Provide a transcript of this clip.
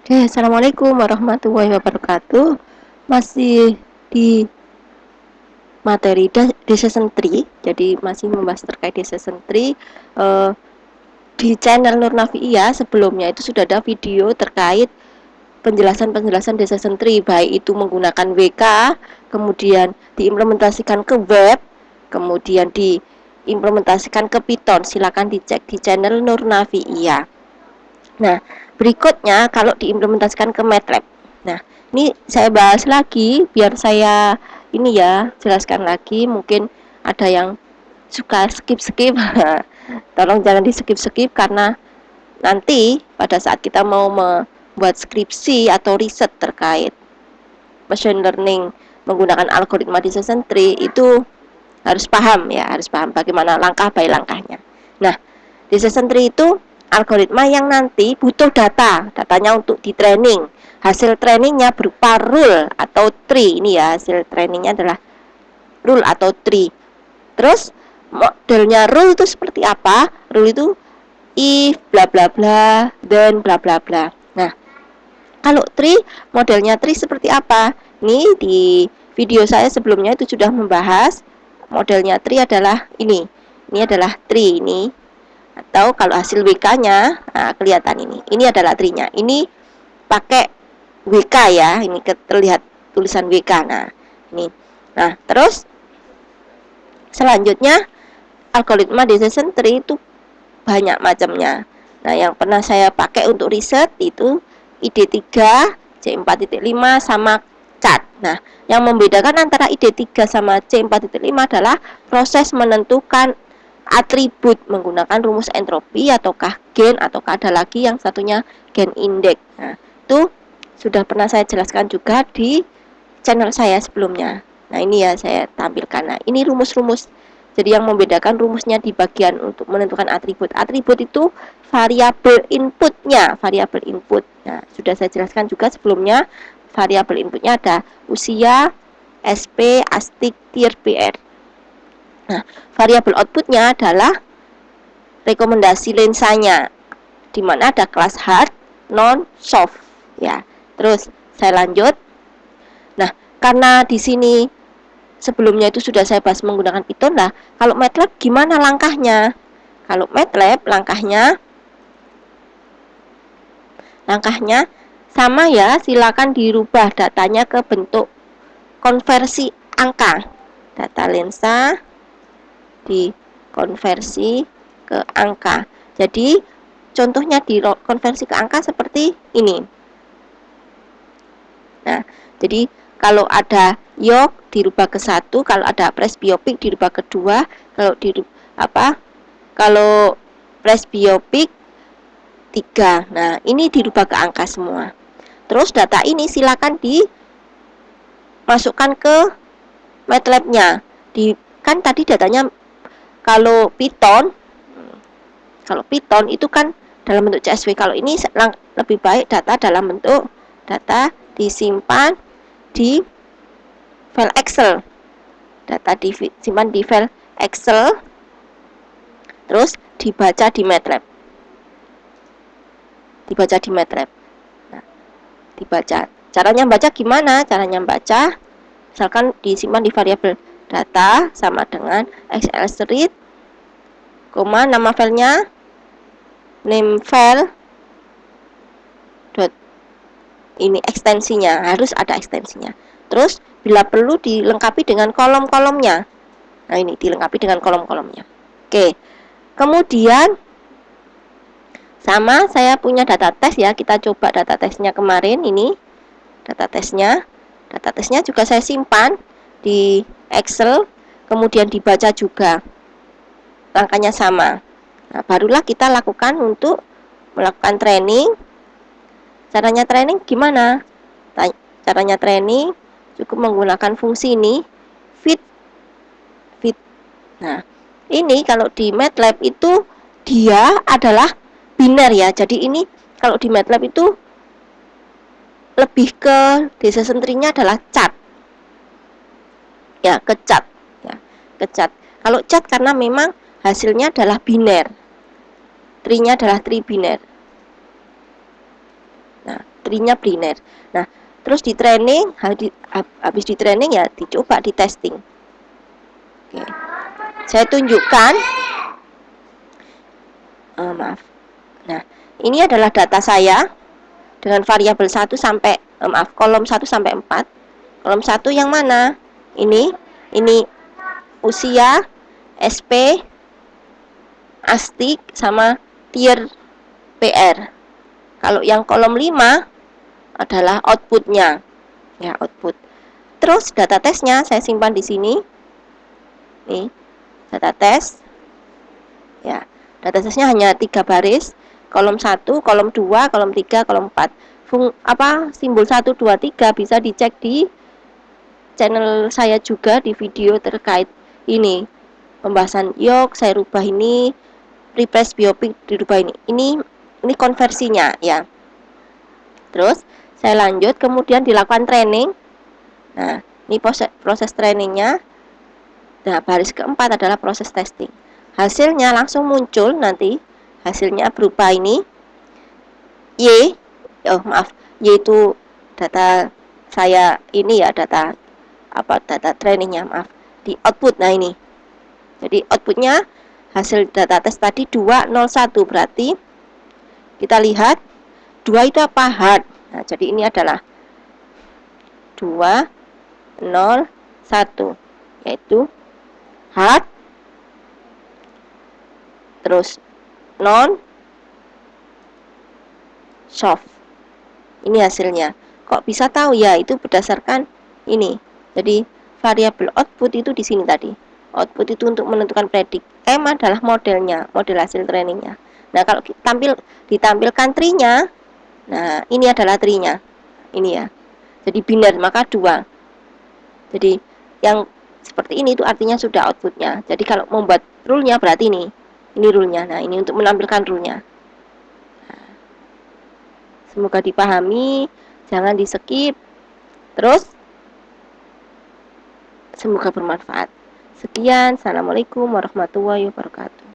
Oke, Assalamualaikum warahmatullahi wabarakatuh. Masih di materi decision tree, jadi masih membahas terkait decision tree. Di channel Nur Nafiiyah sebelumnya itu sudah ada video terkait penjelasan-penjelasan decision tree, baik itu menggunakan WK, kemudian diimplementasikan ke web, kemudian diimplementasikan ke Python. Silakan dicek di channel Nur Nafiiyah. Nah, berikutnya kalau diimplementasikan ke MATLAB. Nah, ini saya bahas lagi biar saya ini ya jelaskan lagi. Mungkin ada yang suka skip-skip. Tolong jangan di skip-skip karena nanti pada saat kita mau membuat skripsi atau riset terkait machine learning menggunakan algoritma decision tree itu harus paham ya, harus paham bagaimana langkah by langkahnya. Nah, decision tree itu algoritma yang nanti butuh datanya untuk di training. Hasil trainingnya berupa rule atau tree. Ini ya, hasil trainingnya adalah rule atau tree. Terus modelnya rule itu seperti apa? Rule itu if bla bla bla, then bla bla bla. Nah, kalau tree, modelnya tree seperti apa? Ini di video saya sebelumnya itu sudah membahas modelnya tree adalah ini. Ini adalah tree ini. Atau kalau hasil WK-nya, nah, kelihatan ini. Ini adalah tree-nya. Ini pakai WK ya. Ini terlihat tulisan WK. Nah, ini. Nah, terus selanjutnya algoritma decision tree itu banyak macamnya. Nah, yang pernah saya pakai untuk riset itu ID3, C4.5 sama CAT. Nah, yang membedakan antara ID3 sama C4.5 adalah proses menentukan atribut menggunakan rumus entropi ataukah gen ataukah ada lagi yang satunya gen index. Nah, itu sudah pernah saya jelaskan juga di channel saya sebelumnya. Nah, ini ya saya tampilkan. Nah, ini rumus-rumus. Jadi yang membedakan rumusnya di bagian untuk menentukan atribut. Atribut itu variabel inputnya, variabel input. Nah, sudah saya jelaskan juga sebelumnya. Variabel inputnya ada usia, SP, ASTIK, TIR, BR. Nah, variabel outputnya adalah rekomendasi lensanya, di mana ada kelas hard, non, soft. Ya, terus saya lanjut. Nah, karena di sini sebelumnya itu sudah saya bahas menggunakan Python lah. Kalau MATLAB gimana langkahnya? Kalau MATLAB langkahnya sama ya, silakan dirubah datanya ke bentuk konversi angka. Data lensa dikonversi ke angka. Jadi contohnya dikonversi ke angka seperti ini. Nah, jadi kalau ada yok dirubah ke 1, kalau ada presbiopik dirubah ke 2, kalau presbiopik 3. Nah, ini dirubah ke angka semua. Terus data ini silakan dimasukkan ke MATLAB-nya. Kan tadi datanya kalau Python itu kan dalam bentuk CSV. Kalau ini lebih baik data dalam bentuk data disimpan di file Excel. Data disimpan di file Excel, terus dibaca di MATLAB. Nah, dibaca. Caranya baca gimana? Caranya baca, misalkan disimpan di variabel data sama dengan XL read, nama filenya name file ini ekstensinya, harus ada ekstensinya. Terus bila perlu dilengkapi dengan kolom-kolomnya. Nah, ini dilengkapi dengan kolom-kolomnya. Oke. Kemudian sama saya punya data tes ya, kita coba data tesnya kemarin ini. Data tesnya juga saya simpan di Excel, kemudian dibaca juga. Langkahnya sama. Nah, barulah kita lakukan untuk melakukan training. Caranya training gimana? Caranya training cukup menggunakan fungsi ini fit. Nah, ini kalau di MATLAB itu dia adalah biner ya. Jadi ini kalau di MATLAB itu lebih ke decision tree-nya adalah cat. Ya, ke cat. Ya, ke cat. Kalau cat karena memang hasilnya adalah biner. Tree-nya adalah tree biner. Nah, trinya biner. Nah, terus di training, habis di training ya dicoba di testing. Oke. Saya tunjukkan, maaf. Nah, ini adalah data saya dengan variabel 1 sampai kolom 1 sampai 4. Kolom 1 yang mana? Ini usia, SP, astik sama tier PR. Kalau yang kolom 5 adalah outputnya. Ya, output. Terus data tesnya saya simpan di sini. Nih, data tes. Ya, data tesnya hanya 3 baris. Kolom 1, kolom 2, kolom 3, kolom 4. Simbol 1, 2, 3 bisa dicek di channel saya juga di video terkait ini. Pembahasan yok, saya rubah ini, replace biopik dirubah ini. Ini konversinya ya. Terus saya lanjut, kemudian dilakukan training. Nah, ini proses trainingnya. Nah, baris keempat adalah proses testing. Hasilnya langsung muncul nanti. Hasilnya berupa ini. Y itu data saya ini ya, data trainingnya, maaf, di output. Nah, ini jadi outputnya hasil data tes tadi 201, berarti kita lihat 2 itu apa? Hard. Nah, jadi ini adalah 201, yaitu hard, terus non soft. Ini hasilnya. Kok bisa tahu? Ya, itu berdasarkan ini. Jadi variabel output itu di sini tadi. Output itu untuk menentukan predik. M adalah modelnya, model hasil trainingnya. Nah, kalau ditampilkan tree-nya, nah ini adalah tree-nya. Ini ya. Jadi biner, maka 2. Jadi yang seperti ini itu artinya sudah outputnya. Jadi kalau membuat rule-nya berarti ini rule-nya. Nah, ini untuk menampilkan rule-nya. Semoga dipahami, jangan di skip. Terus semoga bermanfaat. Sekian, assalamualaikum warahmatullahi wabarakatuh.